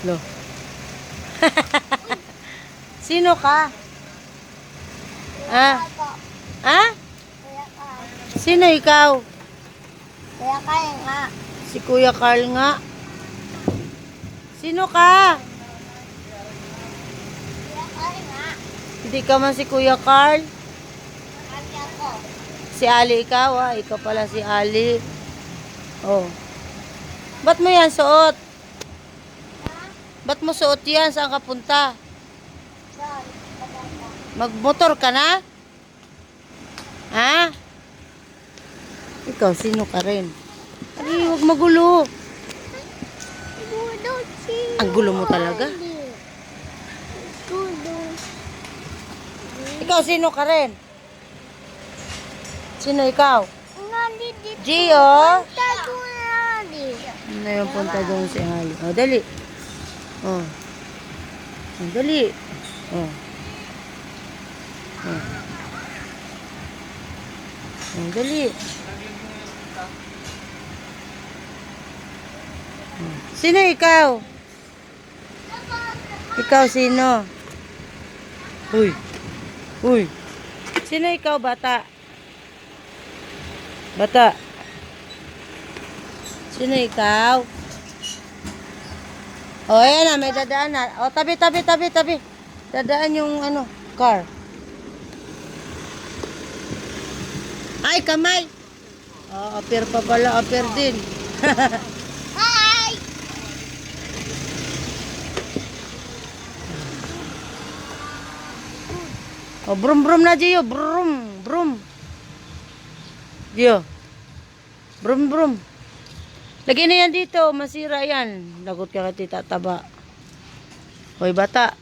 Lo. Sino ka? Ah? Ah? Sino ikaw? Kuya Carl nga. Si Kuya Carl nga. Sino ka? Kuya Carl nga. Hindi ka man si Kuya Carl. Kami ako. Si Ali ikaw, ah. Ikaw pala si Ali. Oh. Ba't mo yan suot? Ba't mo suot yan? Saan ka punta? Saan? Pagkaka. Magmotor ka na? Ha? Ikaw, sino ka rin? Ay, huwag magulo. Gulo si... Ang gulo mo talaga. Gulo. Ikaw, sino ka rin? Sino ikaw? Ngali dito. Gio? Tago ngali. Ano yung punta doon si Ali? Oh, dali. Oh. Oh, dali. Oh. Oh. Oh, dali. Oh. Sino ikaw? Ikaw sino? Uy. Uy. Sino ikaw, bata? Bata. Sino ikaw? O, ayan na, may dadaan na. O, tabi. Dadaan yung, car. Ay, kamay! O, apir pa pala, apir din. Hi! O, brum na, Gio. Brum. Gio. Brum. Lagyan na yan dito, masira yan. Lagot ka kay tita taba. Hoy, bata.